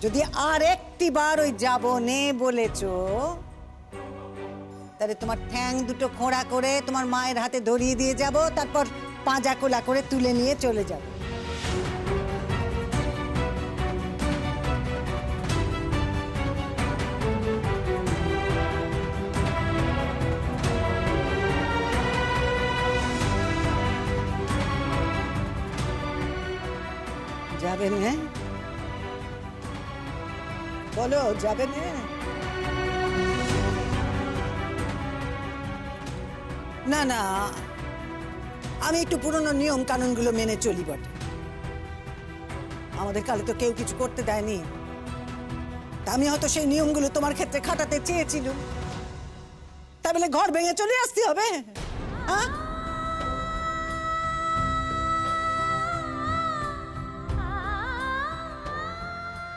যদি আর একটি বার ওই যাব নে বলেছো, তাহলে তোমার ঠ্যাং দুটো খোঁড়া করে তোমার মায়ের হাতে ধরিয়ে দিয়ে যাব, তারপর পাঁজা কোলা করে তুলে নিয়ে চলে যাব। যাবেন? হ্যাঁ বলো, যাবেন? না না, আমি একটু পুরনো নিয়ম কানুনগুলো মেনে চলি বটে। আমাদের কালে তো কেউ কিছু করতে দেয়নি, তা আমি হয়তো সেই নিয়মগুলো তোমার ক্ষেত্রে খাটাতে চেয়েছিলাম। তাই বলে ঘর ভেঙে চলে আসতে হবে? হ্যাঁ,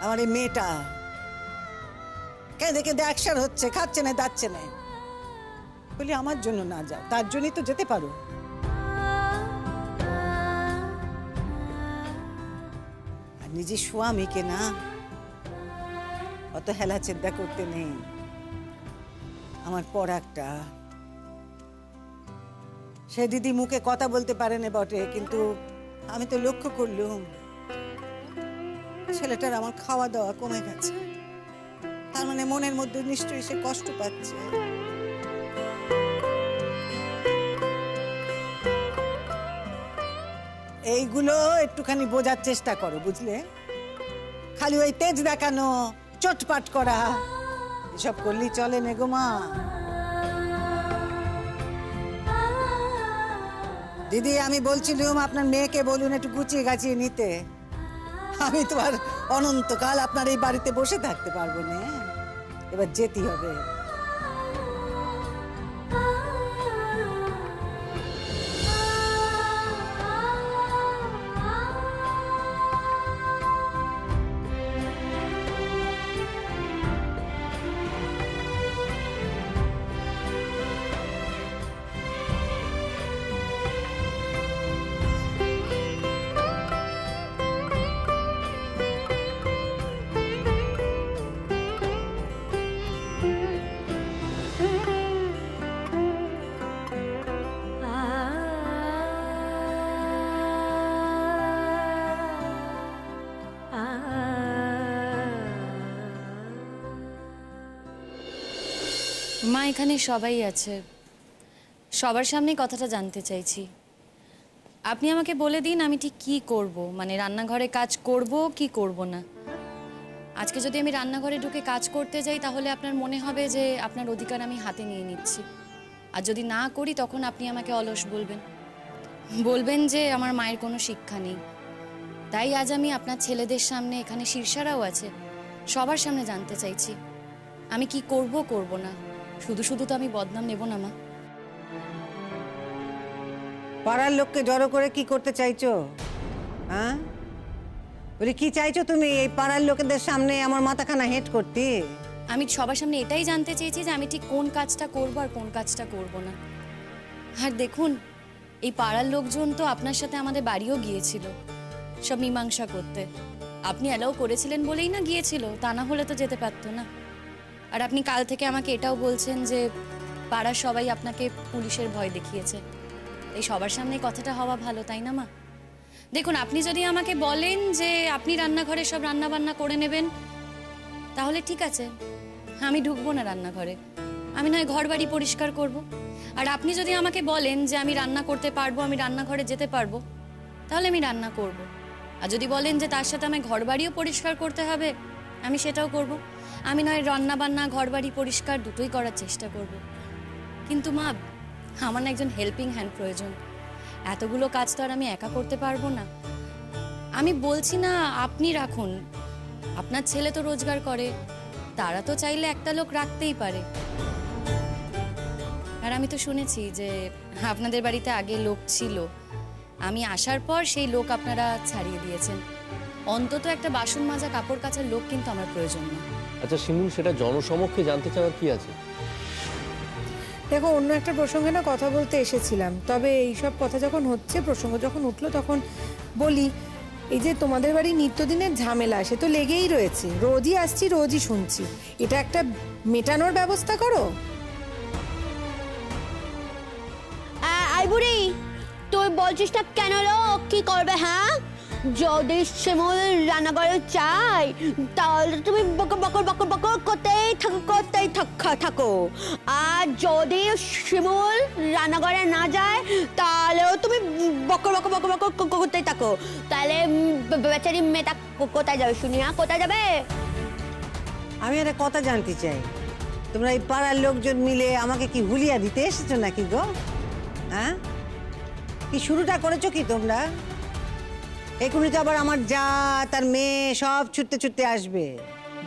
আমার এই মেয়েটা কেঁদে কেঁদে একসার হচ্ছে, খাচ্ছে না, দাচ্ছে না, বলি আমার জন্য না যাও, তার জন্যই তো যেতে পারো। আর নিজের স্বামীকে না অত হেলা চেদ্দা করতে নেই। আমার পরাগটা, সে দিদি মুখে কথা বলতে পারে না বটে, কিন্তু আমি তো লক্ষ্য করলুম ছেলেটার আমার খাওয়া দাওয়া কমে গেছে। তার মানে মনের মধ্যে নিশ্চয়ই সে কষ্ট পাচ্ছে। এইগুলো একটুখানি বোঝার চেষ্টা করো, বুঝলে? খালি ওই তেজ দেখানো, চটপাট করা, এসব করলেই চলে না গো মা। দিদি, আমি বলছিলাম আপনার মেয়েকে বলুন একটু গুছিয়ে গাছিয়ে নিতে। আমি তো আর অনন্তকাল আপনার এই বাড়িতে বসে থাকতে পারবো না, এবার যেতেই হবে। মা, এখানে সবাই আছে, সবার সামনেই কথাটা জানতে চাইছি। আপনি আমাকে বলে দিন আমি ঠিক কি করব, মানে রান্নাঘরে কাজ করব কি করব না। আজকে যদি আমি রান্নাঘরে ঢুকে কাজ করতে যাই তাহলে আপনার মনে হবে যে আপনার অধিকার আমি হাতে নিয়ে নিচ্ছি, আর যদি না করি তখন আপনি আমাকে অলস বলবেন, বলবেন যে আমার মায়ের কোনো শিক্ষা নেই। তাই আজ আমি আপনার ছেলেদের সামনে, এখানে শীর্ষারাও আছে, সবার সামনে জানতে চাইছি আমি কি করব করব না। শুধু শুধু তো আমি বদনাম নেব না মা। পাড়ার লোককে জড়ো করে কি করতে চাইছো? হ্যাঁ বলি, কি চাইছো তুমি এই পাড়ার লোকেদের সামনে আমার মাথাখানা হেট করতে? আমি সবার সামনে এটাই জানতে চেয়েছি যে আমি ঠিক কোন কাজটা করব আর কোন কাজটা করব না। আর দেখুন, এই পাড়ার লোকজন তো আপনার সাথে আমাদের বাড়িও গিয়েছিল সব মীমাংসা করতে। আপনি অ্যালাউ করেছিলেন বলেই না গিয়েছিল, তা না হলে তো যেতে পারতো না। আর আপনি কাল থেকে আমাকে এটাও বলছেন যে পাড়ার সবাই আপনাকে পুলিশের ভয় দেখিয়েছে। এই সবার সামনে কথাটা হওয়া ভালো, তাই না মা? দেখুন, আপনি যদি আমাকে বলেন যে আপনি রান্নাঘরে সব রান্না বান্না করে নেবেন তাহলে ঠিক আছে, আমি ঢুকবো না রান্নাঘরে, আমি নয় ঘর বাড়ি পরিষ্কার করব। আর আপনি যদি আমাকে বলেন যে আমি রান্না করতে পারবো, আমি রান্নাঘরে যেতে পারবো, তাহলে আমি রান্না করব। আর যদি বলেন যে তার সাথে আমি ঘর বাড়িও পরিষ্কার করতে হবে, আমি সেটাও করব। আমি নয় রান্না বান্না ঘর বাড়ি পরিষ্কার দুটোই করার চেষ্টা করব। কিন্তু মা, আমার না একজন হেল্পিং হ্যান্ড প্রয়োজন। এতগুলো কাজ তো আর আমি একা করতে পারবো না। আমি বলছি না আপনি রাখুন, আপনার ছেলে তো রোজগার করে, তারা তো চাইলে একটা লোক রাখতেই পারে। আর আমি তো শুনেছি যে আপনাদের বাড়িতে আগে লোক ছিল, আমি আসার পর সেই লোক আপনারা ছাড়িয়ে দিয়েছেন। অন্তত একটা বাসন মাজা কাপড় কাচার লোক কিন্তু আমার প্রয়োজন না। আচ্ছা শিমুল, সেটা জনসমক্ষে জানতে চাওয়ার কি আছে? দেখো, অন্য একটা প্রসঙ্গে না কথা বলতে এসেছিলাম, তবে এইসব কথা যখন হচ্ছে, প্রসঙ্গ যখন উঠলো তখন বলি। এই যে তোমাদের বাড়ি নিত্যদিনের ঝামেলা সে তো লেগেই রয়েছে, রোজই আসছি রোজই শুনছি, এটা একটা মেটানোর ব্যবস্থা করো। আই বুড়ি, তুই বলছিস না কেন লো কি করবে? হ্যাঁ, যদি শিমুল রান্নাঘরে চাই তাহলে তুমি বকর বকর বকর বকর করতেই থাকো। আর যদি শিমুল রান্নাঘরে না যায় তাহলেও তুমি বকর বকর বকর বকর করতেই থাকো। তাহলে বেচারি মেয়েটা কোথায় যাবে শুনি? হ্যাঁ, কোথায় যাবে? আমি একটা কথা জানতে চাই, তোমরা এই পাড়ার লোকজন মিলে আমাকে কি হুলিয়া দিতে এসেছো নাকি গো? হ্যাঁ, কি শুরুটা করেছো কি তোমরা? এখনই তো আবার আমার যা তার মেয়ে সব ছুটতে ছুটতে আসবে,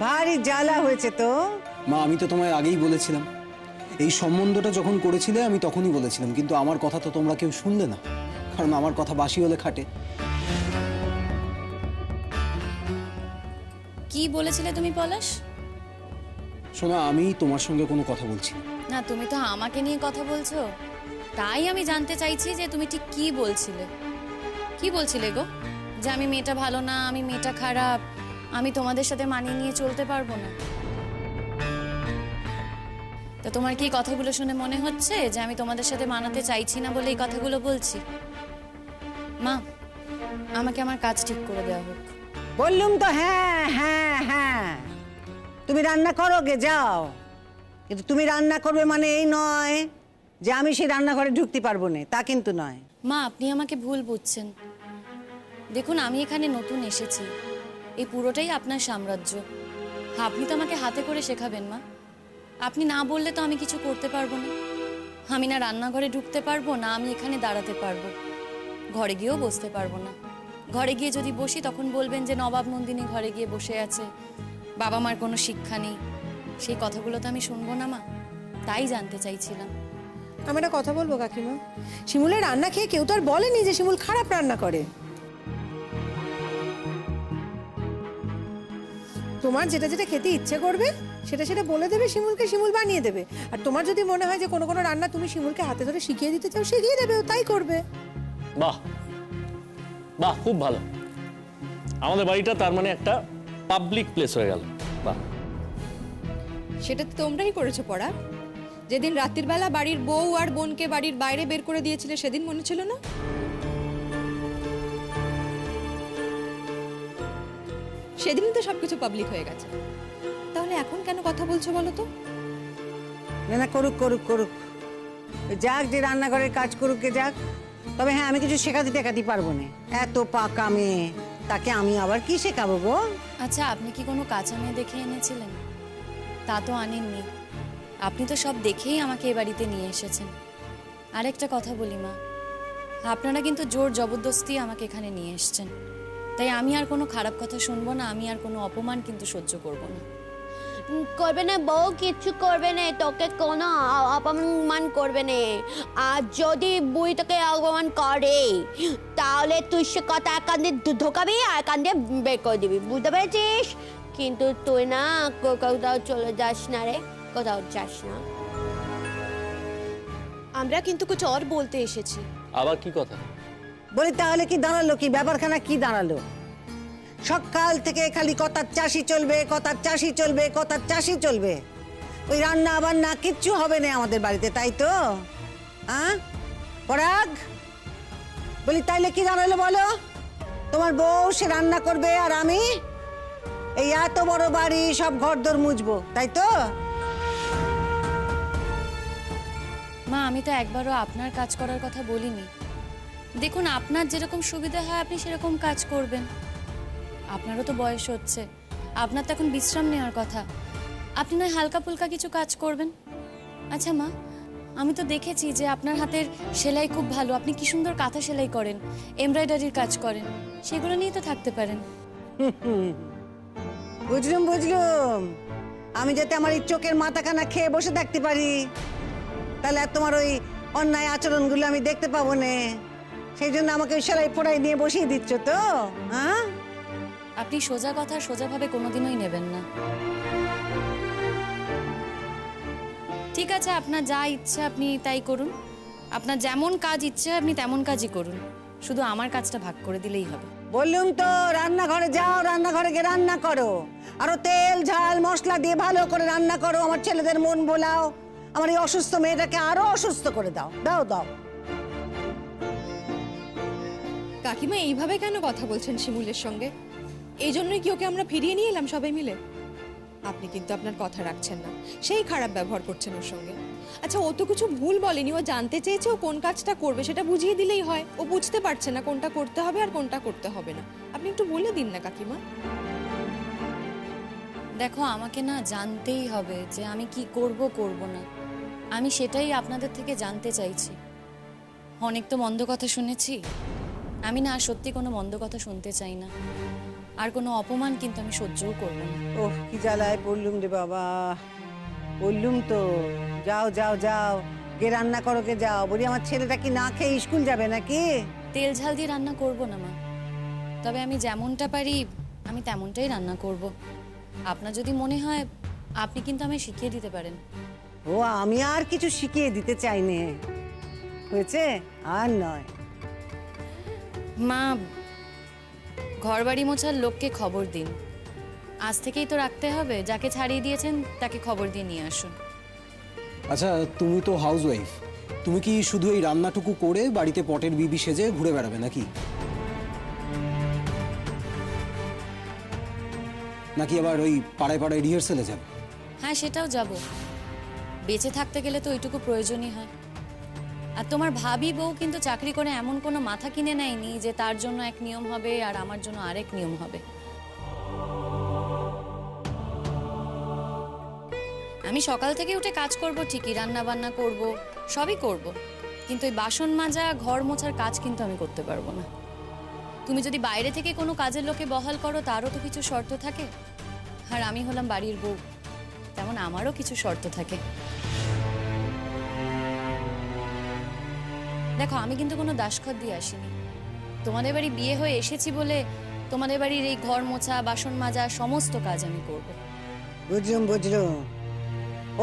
ভারী জ্বালা হয়েছে তো। মা, আমি তো তোমায় আগেই বলেছিলাম, এই সম্বন্ধটা যখন করেছিলে আমি তখনই বলেছিলাম, কিন্তু আমার কথা তো তোমরা কেউ শুনলে না, কারণ আমার কথা বাসি হলে খাটে। কি বলেছিলে তুমি পলাশ? শোনো, আমি তোমার সঙ্গে কোনো কথা বলছি না। না, তুমি তো আমাকে নিয়ে কথা বলছো, তাই আমি জানতে চাইছি যে তুমি ঠিক কি বলছিলে। কি বলছিলে গো? যে আমি মেয়েটা ভালো না, আমি মেয়েটা খারাপ, আমি তোমাদের সাথে মানিয়ে নিয়ে চলতে পারবো না। তা তোমার কি কথাগুলো শুনে মনে হচ্ছে যে আমি তোমাদের সাথে মানাতে চাইছি না বলে এই কথাগুলো বলছি? মা, আমাকে আমার কাজ ঠিক করে দেওয়া হোক। বললুম তো, হ্যাঁ হ্যাঁ হ্যাঁ, তুমি রান্না করো গে যাও, কিন্তু তুমি রান্না করবে মানে এই নয় যে আমি সেই রান্নাঘরে ঢুকতে পারবো না, তা কিন্তু নয়। মা, আপনি আমাকে ভুল বুঝছেন। দেখুন, আমি এখানে নতুন এসেছি, এই পুরোটাই আপনার সাম্রাজ্য। আপনি তো আমাকে হাতে করে শেখাবেন মা। আপনি না বললে তো আমি কিছু করতে পারবো না। আমি না রান্নাঘরে ঢুকতে পারবো, না আমি এখানে দাঁড়াতে পারবো, ঘরে গিয়েও বসতে পারবো না। ঘরে গিয়ে যদি বসি তখন বলবেন যে নবাব নন্দিনী ঘরে গিয়ে বসে আছে, বাবা মার কোনো শিক্ষা নেই। সেই কথাগুলো তো আমি শুনবো না মা, তাই জানতে চাইছিলাম। আমি একটা কথা বলবো কাকিমা, শিমুলের রান্না খেয়ে কেউ তো আর বলেনি যে শিমুল খারাপ রান্না করে। তোমার যেটা যেটা খেতে ইচ্ছে করবে সেটা সেটা বলে দেবে শিমুলকে, শিমুল বানিয়ে দেবে। আর তোমার যদি মনে হয় যে কোনো কোনো রান্না তুমি শিমুলকে হাতে ধরে শিখিয়ে দিতে চাও, শিখিয়ে দেবে, ও তাই করবে। বাহ বাহ, খুব ভালো। আমাদের বাড়িটা তার মানে একটা পাবলিক প্লেস হয়ে গেল। বাহ। সেটা তো তোমরাই করেছো পড়া। যেদিন রাতের বেলা বাড়ির বউ আর বোনকে বাড়ির বাইরে বের করে দিয়েছিলে সেদিন মনে ছিল না? সেদিনই তো সবকিছু পাবলিক হয়ে গেছে, তাহলে এখন কেন কথা বলছো বলো তো? না না, করুক করুক করুক, যাক, যে রান্নাঘরের কাজ করুক গে যাক। তবে হ্যাঁ, আমি কিছু শেখাতে টেখাতে পারবো না, এত পাকা মেয়ে, তাকে আমি আবার কি শেখাবো গো? আচ্ছা, আপনি কি কোনো কাঁচা মেয়ে দেখে এনেছিলেন? তা তো আনেননি, আপনি তো সব দেখেই আমাকে এ বাড়িতে নিয়ে এসেছেন। আরেকটা কথা বলি মা, আপনারা কিন্তু জোর জবরদস্তি আমাকে এখানে নিয়ে এসেছেন, তাই আমি আর কোনো খারাপ কথা শুনবো না, আমি আর কোনো অপমান কিন্তু সহ্য করব না। করবে না বউ, কিচ্ছু করবে না, তোকে কোনো অপমান করবে না। আর যদি বুড়ি তোকে অপমান করে তাহলে তুই সে কথা এক কান দিয়ে ঢোকাবি আর এক কান দিয়ে বের করে দিবি, বুঝতে পেরেছিস? কিন্তু তুই না কোথাও চলে যাস না রে, কোথাও যাস না। আমরা কিন্তু কিছু আর বলতে এসেছি। আবার কি কথা? বলি তাহলে কি দাঁড়ালো, কি ব্যাপারখানা কি দাঁড়ালো? সকাল থেকে খালি কথার চাষি চলবে, কথার চাষি চলবে, কথার চাষি চলবে। ওই রান্না বান্না কিচ্ছু হবে না আমাদের বাড়িতে, তাই তো? হ্যাঁ পরাগ, বলি তাইলে কি দাঁড়ালো বলো? তোমার বউ সে রান্না করবে আর আমি এই এত বড় বাড়ি সব ঘরদোর মুছবো, তাই তো? মা, আমি তো একবারও আপনার কাজ করার কথা বলিনি। দেখুন, আপনার যেরকম সুবিধা হয় আপনি সেরকম কাজ করবেন। আপনারও তো বয়স হচ্ছে, আপনার তো এখন বিশ্রাম নেওয়ার কথা, আপনি নয় হালকা ফুলকা কিছু কাজ করবেন। আচ্ছা মা, আমি তো দেখেছি যে আপনার হাতের সেলাই খুব ভালো, আপনি কি সুন্দর কাঁথা সেলাই করেন, এমব্রয়ডারির কাজ করেন, সেগুলো নিয়ে তো থাকতে পারেন। বুঝলুম বুঝলুম, আমি যাতে আমার এই চোখের মাথাখানা খেয়ে বসে থাকতে পারি, তাহলে আর তোমার ওই অন্যায় আচরণগুলো আমি দেখতে পাবো না, সেই জন্য আমাকে ওই সেলাই পড়াই নিয়ে বসিয়ে দিচ্ছ তো? হ্যাঁ, আপনি সোজা কথা সোজাভাবে কোনোদিনই নেবেন না। ঠিক আছে, আপনার যা ইচ্ছে আপনি তাই করুন, আপনার যেমন কাজ ইচ্ছে আপনি তেমন কাজই করুন, শুধু আমার কাজটা ভাগ করে দিলেই হবে। বললুম তো রান্নাঘরে যাও, রান্নাঘরে গিয়ে রান্না করো, আরো তেল ঝাল মশলা দিয়ে ভালো করে রান্না করো, আমার ছেলেদের মন ভোলাও, আমার এই অসুস্থ মেয়েটাকে আরো অসুস্থ করে দাও, দাও দাও। কাকিমা এইভাবে কেন কথা বলছেন শিমুলের সঙ্গে? এই জন্যই কি ওকে আমরা ফিরিয়ে নিয়ে এলাম সবাই মিলে? আপনি কিন্তু আপনার কথা রাখছেন না, সেই খারাপ ব্যবহার করছেন ওর সঙ্গে। আচ্ছা, ও তো কিছু ভুল বলেনি, ও জানতে চেয়েছে ও কোন কাজটা করবে, সেটা বুঝিয়ে দিলেই হয়। ও বুঝতে পারছে না কোনটা করতে হবে আর কোনটা করতে হবে না। আপনি একটু বলে দিন না কাকিমা। দেখো, আমাকে না জানতেই হবে যে আমি কি করব করব না, আমি সেটাই আপনাদের থেকে জানতে চাইছি। অনেক তো মন্দ কথা শুনেছি, আমি না আর সত্যি কোনো মন্দ কথা শুনতে চাই না, আর কোনো অপমান কিন্তু আমি সহ্যও করব না। ওহ, কি জ্বালায় পড়লুম রে বাবা, বললুম তো যাও যাও যাও, গিয়ে রান্না করো, গে যাও। বলি আমার ছেলেটা কি না খেয়ে স্কুল যাবে নাকি? তেল ঝাল দিয়ে রান্না করব না মা, তবে আমি যেমনটা পারি আমি তেমনটাই রান্না করব। আপনার যদি মনে হয় আপনি কিন্তু আমায় শিখিয়ে দিতে পারেন। ও, আমি আর কিছু শিখিয়ে দিতে চাই নে, হয়েছে আর নয়। মা, ঘর বাড়ি মোছার লোককে খবর দিন, আজ থেকেই তো রাখতে হবে, যাকে ছাড়িয়ে দিয়েছেন তাকে খবর দিয়ে নিয়ে আসুন। আচ্ছা, তুমি তো হাউস ওয়াইফ, তুমি কি শুধু এই রান্নাটুকু করে বাড়িতে পটের বিবি সেজে ঘুরে বেড়াবে নাকি? নাকি আবার ওই পাড়ায় পাড়ায় রিহার্সেলে যাবে? হ্যাঁ, সেটাও যাব, বেঁচে থাকতে গেলে তো ওইটুকু প্রয়োজনই হয়। আর তোমার ভাবি বউ কিন্তু চাকরি করে এমন কোনো মাথা কিনে নেয়নি যে তার জন্য এক নিয়ম হবে আর আমার জন্য আরেক নিয়ম হবে। আমি সকাল থেকে উঠে কাজ করব ঠিকই, রান্না বান্না করব, সবই করব, কিন্তু এই বাসন মাজা ঘর মোছার কাজ কিন্তু আমি করতে পারবো না। তুমি যদি বাইরে থেকে কোনো কাজের লোকে বহাল করো তারও তো কিছু শর্ত থাকে, আর আমি হলাম বাড়ির বউ, তেমন আমারও কিছু শর্ত থাকে। দেখো, আমি কিন্তু কোনো দাসখত দিয়ে আসিনি, তোমাদের বাড়ি বিয়ে হয়ে এসেছি বলে তোমাদের বাড়ির এই ঘর মোছা বাসন মাজা সমস্ত কাজ আমি করব। বুঝলুম বুঝলুম,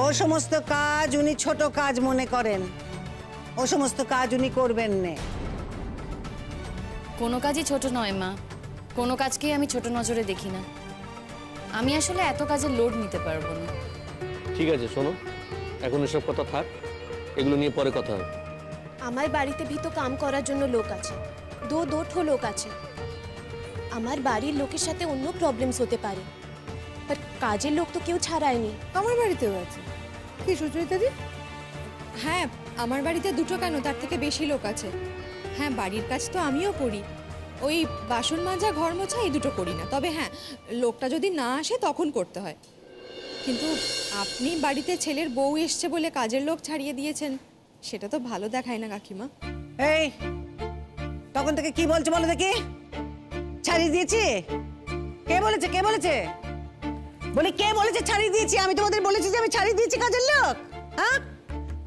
ও সমস্ত কাজ উনি ছোট কাজ মনে করেন, ও সমস্ত কাজ উনি করবেন না। কোনো কাজই ছোট নয় মা, কোনো কাজকেই আমি ছোট নজরে দেখি না। আমি আসলে এত কাজের লোড নিতে পারবো না। ঠিক আছে, শোনো, এখন এসব কথা থাক, এগুলো নিয়ে পরে কথা হবে। আমার বাড়িতে ভি তো কাম করার জন্য লোক আছে, দো লোক আছে। আমার বাড়ির লোকের সাথে অন্য প্রবলেমস হতে পারে, पर কাজের লোক তো কেউ ছাড়ায়নি। আমার বাড়িতেও আছে। কি সুচরিতা দি? হ্যাঁ, আমার বাড়িতে দুটো কেন, তার থেকে বেশি লোক আছে। হ্যাঁ, বাড়ির কাজ তো আমিও করি, ওই বাসন মাজা ঘর মোছা এই দুটো করি না। তবে হ্যাঁ, লোকটা যদি না আসে তখন করতে হয়। কিন্তু আপনি বাড়িতে ছেলের বউ এসছে বলে কাজের লোক ছাড়িয়ে দিয়েছেন, সেটা তো ভালো দেখায় না কাকিমা। এই, তখন থেকে কি বলছো বলো দেখি? ছাড়িয়ে দিয়েছি? কে বলেছে, কে বলেছে? বলি কে বলেছে ছাড়িয়ে দিয়েছি? আমি তোমাদের বলেছি যে আমি ছাড়িয়ে দিয়েছি কাজের লোক? হ্যাঁ,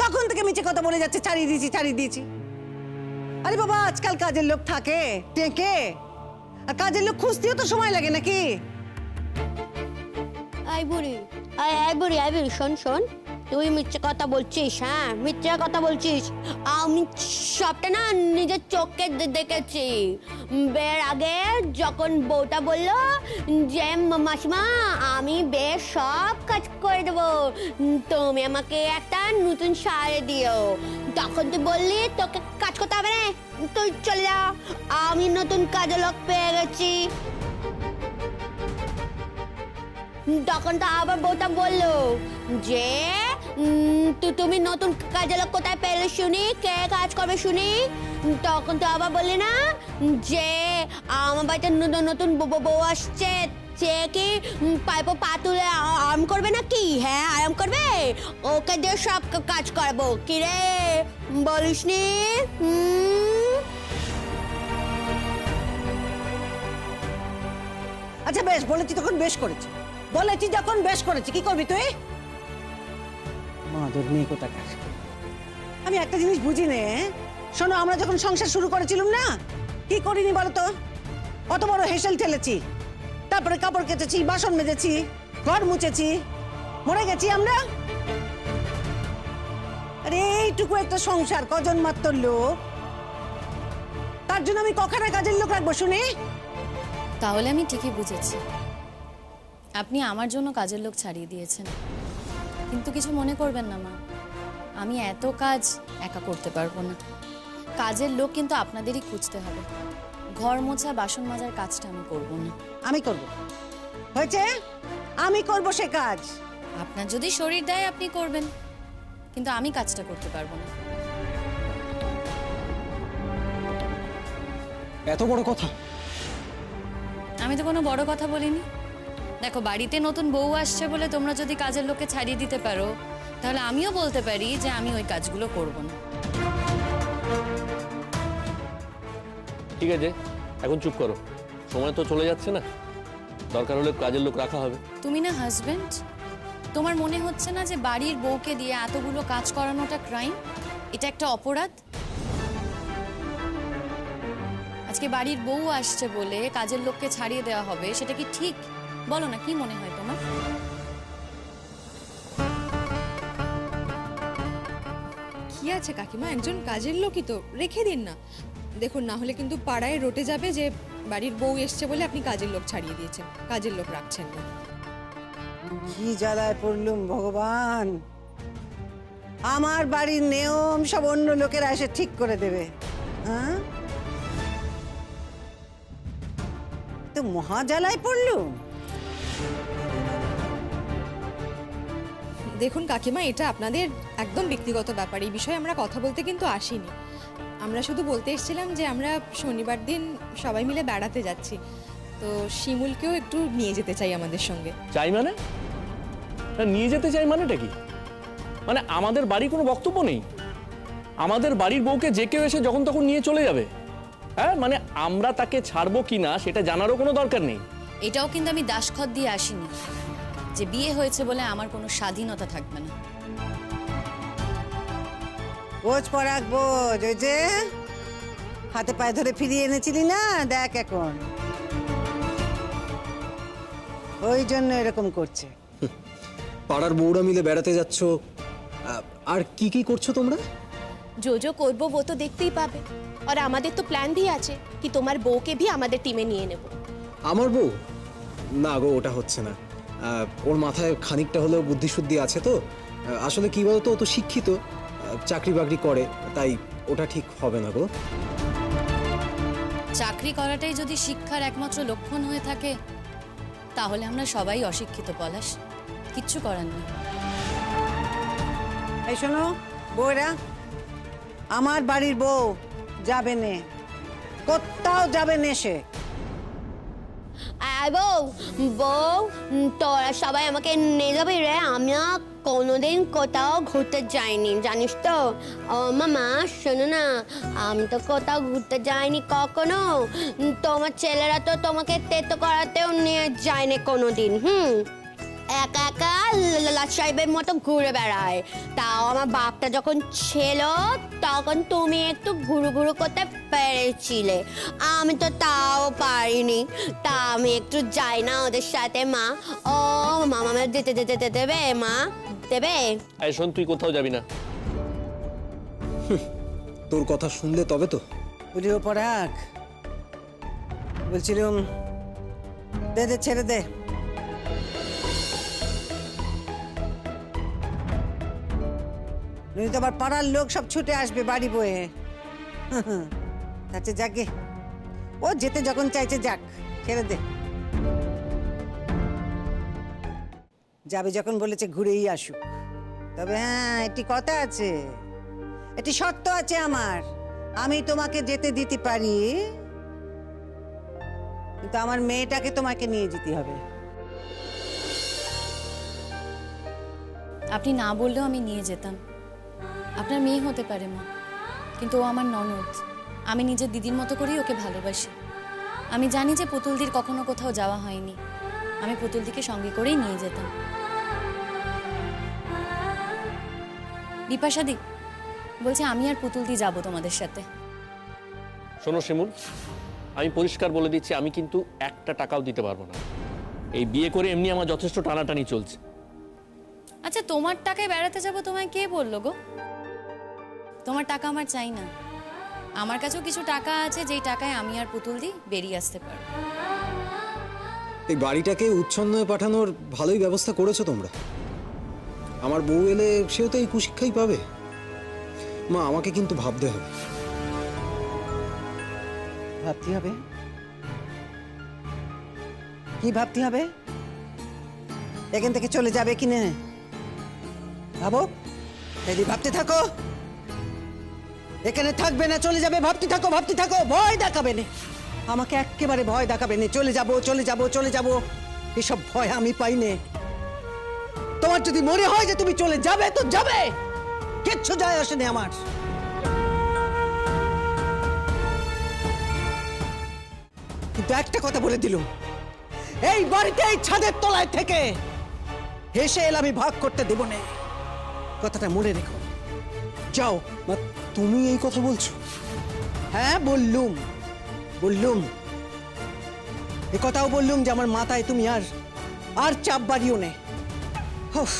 তখন থেকে মিছে কথা বলে যাচ্ছে ছাড়িয়ে দিয়েছি ছাড়িয়ে দিয়েছি। আরে বাবা, আজকাল কাজের লোক থাকে টেকে, আর কাজের লোক খুঁজতেও তো সময় লাগে নাকি? আই বুড়ি, আই বুড়ি, শোন শোন, তুই মিথ্যে কথা বলছিস। হ্যাঁ, মিথ্যে কথা বলছিস। আমি সবটা না নিজের চোখে দেখেছি। বের আগে যখন বউটা বলল যে মাসিমা আমি বেশ সব কাজ করে দেবো, তুমি আমাকে একটা নতুন শাড়ি দিও, তখন তুই বললি তোকে কাজ করতে হবে না, তুই চলে যা, আমি নতুন কাজের লোক পেয়ে গেছি। তখন তো আবার বউটা বললো যে তুমি নতুন কাজের লোক কোথায় পেলে শুনি, কে কাজ করবে শুনি। তখন তো আবার বললি না যে আমার বাড়িতে নতুন বউ আসছে, সে কি পাইপো পা তুলে আরাম করবে নাকি? হ্যাঁ, আরাম করবে, ওকে দিয়ে সব কাজ করবো। কিরে বলিস নি? আচ্ছা বেশ, বলেছি তখন বেশ করেছি, বলেছি যখন বেশ করেছি, কি করবি তুই? মাদর মেয়ে কোথাকার। আমি একটা জিনিস বুঝি নে, শোনো, আমরা যখন সংসার শুরু করেছিলাম না, কি করিনি বলতো? অত বড় হেসেল ঠেলেছি, তারপরে কাপড় কেচেছি, বাসন মেজেছি, ঘর মুছেছি, মরে গেছি আমরা। আরে এইটুকু একটা সংসার, কজন মাত্র লোক, তার জন্য আমি কখানা কাজের লোক রাখবো শুনি? তাহলে আমি ঠিকই বুঝেছি, আপনি আমার জন্য কাজের লোক ছাড়িয়ে দিয়েছেন। কিন্তু কিছু মনে করবেন না মা, আমি এত কাজ একা করতে পারবো না। কাজের লোক কিন্তু আপনাদেরই খুঁজতে হবে। ঘর মোছা বাসন মাজার কাজটা আমি করব না। আমি করব, হয়েছে? আমি করব সে কাজ। আপনার যদি শরীর দেয় আপনি করবেন, কিন্তু আমি কাজটা করতে পারবো না। এত বড় কথা? আমি তো কোনো বড় কথা বলিনি। দেখো, বাড়িতে নতুন বউ আসছে বলে তোমরা যদি কাজের লোককে ছাড়িয়ে দিতে পারো, তাহলে আমিও বলতে পারি যে আমি ওই কাজগুলো করব না। ঠিক আছে, এখন চুপ করো, সময় তো চলে যাচ্ছে না, দরকার হলে কাজের লোক রাখা হবে। তুমি না হাজবেন্ড, তোমার মনে হচ্ছে না যে বাড়ির বউকে দিয়ে এতগুলো কাজ করানোটা ক্রাইম? এটা একটা অপরাধ। আজকে বাড়ির বউ আসছে বলে কাজের লোককে ছাড়িয়ে দেওয়া হবে, সেটা কি ঠিক? বলো না, কি মনে হয় তোমার? কি আছে কাকিমা, একজন কাজের লোকই তো, রেখে দিন না। দেখুন, না হলে কিন্তু পাড়ায় রটে যাবে যে বাড়ির বউ এসছে বলে আপনি কাজের লোক ছাড়িয়ে দিয়েছেন, কাজের লোক রাখছেন না। কি জ্বালায় পড়লুম ভগবান! আমার বাড়ির নিয়ম সব অন্য লোকেরা এসে ঠিক করে দেবে। হ্যাঁ, তো মহা জ্বালায় পড়লুম। দেখুন কাকিমা, এটা আপনাদের একদম ব্যক্তিগত ব্যাপার, এই বিষয়ে আমরা কথা বলতে কিন্তু আসিনি। আমরা শুধু বলতে এসেছিলাম যে আমরা শনিবার দিন সবাই মিলে বেড়াতে যাচ্ছি, তো শিমুলকেও একটু নিয়ে যেতে চাই আমাদের সঙ্গে। চাই মানে? নিয়ে যেতে চাই মানেটা কি? মানে আমাদের বাড়ি কোনো বক্তব্য নেই? আমাদের বাড়ির বউকে যে কেউ এসে যখন তখন নিয়ে চলে যাবে? হ্যাঁ, মানে আমরা তাকে ছাড়বো কিনা সেটা জানারও কোনো দরকার নেই। এটাও কিন্তু আমি দাসখত দিয়ে আসিনি যে বিয়ে হয়েছে বলে আমার কোনো স্বাধীনতা থাকবে না। বোঝ পরাগ বোঝ, ওই যে হাতে পায়ে ধরে ফিরিয়ে এনেছিলি না, দেখ এখন ওই জন্য এরকম করছে। পাড়ার বউরা মিলে বেড়াতে যাচ্ছ, আর কি কি করছো তোমরা? जो जो করবো वो तो দেখতেই পাবে। আর আমাদের তো প্ল্যান भी আছে कि তোমার বউকে भी আমাদের টিমে নিয়ে নেব। আমার বউ? না গো, ওটা হচ্ছে না। ওর মাথায় খানিকটা হলেও বুদ্ধিশুদ্ধি আছে তো। আসলে কি বলতো, ও তো শিক্ষিত, চাকরি বাকরি করে, তাই ওটা ঠিক হবে না গো। চাকরি করাটাই যদি শিক্ষার একমাত্র লক্ষণ হয়ে থাকে, তাহলে আমরা সবাই অশিক্ষিত পলাশ, কিচ্ছু করার নেই। এই শোনো বউরা, আমার বাড়ির বউ যাবে নে, কোথাও যাবে নে সে। বউ বউ, তোরা সবাই আমাকে নিয়ে যাবি রে? আমি কোনোদিন কোথাও ঘুরতে যাইনি, জানিস তো। ও মামা শোনো না, আমি তো কোথাও ঘুরতে যাইনি কখনো। তোমার ছেলেরা তো তোমাকে তেতো করাতেও নিয়ে যায়নি কোনোদিন। একা একা লাচাইবের মতো ঘুরে বেড়ায়। তাও আমার বাপটা যখন ছিল তখন তুমি একটু ঘুরু ঘুরু করতে পেরেছিলে, আমি তো তাও পারিনি। তা আমি একটু যাই না ওদের সাথে মা? ও মামা যেতে যেতে যেতে দেবে মা? দেবে? এই শোন, তুই কোথাও যাবি না। তোর কথা শুনলে তবে তো। বুঝিও পরাগ, বলছিলাম দে দে, ছেড়ে দে। নইলে তো আবার পাড়ার লোক সব ছুটে আসবে বাড়ি বয়ে। আচ্ছা যাকে, ও যেতে যখন চাইছে যাক, ছেড়ে দে। যাবে যখন বলেছে ঘুরেই আসুক। তবে হ্যাঁ, একটি কথা আছে, একটি শর্ত আছে আমার। আমি তোমাকে যেতে দিতে পারি, কিন্তু আমার মেয়েটাকে তোমাকে নিয়ে যেতে হবে। আপনি না বললেও আমি নিয়ে যেতাম। আপনার মেয়ে হতে পারে মা, কিন্তু ও আমার ননদ। আমি নিজের দিদির মতো করেই ওকে ভালোবাসি। আমি জানি যে পুতুলদির কখনো কোথাও যাওয়া হয়নি, আমি পুতুলদিকে সঙ্গে করেই নিয়ে যেতাম। বিপাশাদি বলছে আমি আর পুতুলদি যাব তোমাদের সাথে। শোনো শিমুল, আমি পরিষ্কার বলে দিচ্ছি, আমি কিন্তু একটা টাকাও দিতে পারবো না। এই বিয়ে করে এমনি আমার যথেষ্ট টানাটানি চলছে। আচ্ছা, তোমার টাকায় বেড়াতে যাব তোমায় কে বললো গো? তোমার টাকা আমার চাই না। আমার কাছেও কিছু টাকা আছে, যেই টাকায় আমি আর পুতুলদি বেরিয়ে আসতে পারবো। এই বাড়িটাকে উচ্ছন্নে পাঠানোর ভালোই ব্যবস্থা করেছো তোমরা। আমার বউ এলে সেও তো এই কুশিক্ষাই পাবে। মা, আমাকে কিন্তু ভাবতে হবে। ভাবতে হবে? কি ভাবতে হবে? এখান থেকে চলে যাবে কি না ভাবো। যদি ভাবতে থাকো, এখানে থাকবে না, চলে যাবে, ভাবতে থাকো, ভাবতে থাকো, ভয় দেখাবে না আমাকে, একেবারে ভয় দেখাবে না। চলে যাব, চলে যাব, চলে যাব, এসব ভয় আমি পাই না। তোমার যদি মনে হয় যে তুমি চলে যাবে তো যাবে, কিচ্ছু যায় আসে না আমার। কিন্তু একটা কথা বলে দিলুম, এই বাড়িতে এই ছাদের তলায় থেকে হেসে এলে আমি ভাগ করতে দেব না, কথাটা মনে রেখো। যাও। মা, তুমি এই কথা বলছো? হ্যাঁ বললুম, এ কথাও বললুম যে আমার মাথায় তুমি আর চাপ বাড়িও নে। উফ,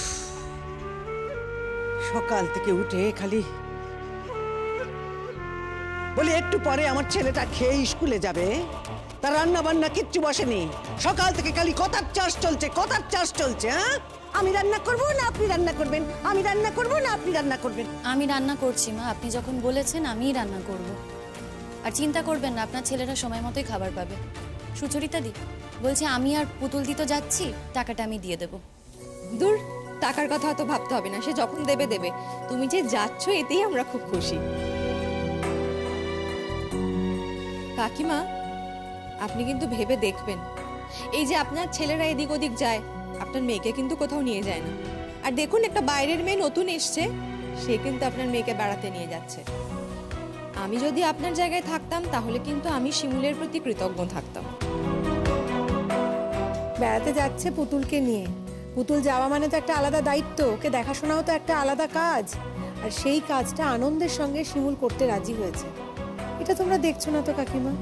সকাল থেকে উঠে খালি বলি একটু পরে আমার ছেলেটা খেয়ে স্কুলে যাবে, তার রান্না বান্না কিচ্ছু বসেনি। সকাল থেকে খালি কথার চাষ চলছে, কথার চাষ চলছে। হ্যাঁ, আমি রান্না করবো না আপনি রান্না করবেন, আমি রান্না করবো না আপনি রান্না করবেন। আমি রান্না করছি মা, আপনি যখন বলেছেন আমিই রান্না করব। আর চিন্তা করবেন না, আপনার ছেলেরা সময় মতোই খাবার পাবে। সুচরিতা দি বলছে আমি আর পুতুল দি তো যাচ্ছি, টাকাটা আমি দিয়ে দেবো। দূর, টাকার কথা অত ভাবতে হবে না, সে যখন দেবে দেবে। তুমি যে যাচ্ছ এতেই আমরা খুব খুশি। কাকিমা, আপনি কিন্তু ভেবে দেখবেন, এই যে আপনার ছেলেরা এদিক ওদিক যায়, আপনার মেয়েকে কিন্তু কোথাও নিয়ে যায় না। আর দেখুন, একটা বাইরের মেয়ে নতুন এসছে, সে কিন্তু আপনার মেয়েকে বেড়াতে নিয়ে যাচ্ছে। আমি যদি আপনার জায়গায় থাকতাম তাহলে কিন্তু আমি শিমুলের প্রতি কৃতজ্ঞ থাকতাম। বেড়াতে যাচ্ছে পুতুলকে নিয়ে, পুতুল যাওয়া মানে তো একটা আলাদা দায়িত্ব, ওকে দেখাশোনাও তো একটা আলাদা কাজ। আর সেই কাজটা আনন্দের সঙ্গে শিমুল করতে রাজি হয়েছে, এটা তোমরা দেখছো না তো কাকিমা?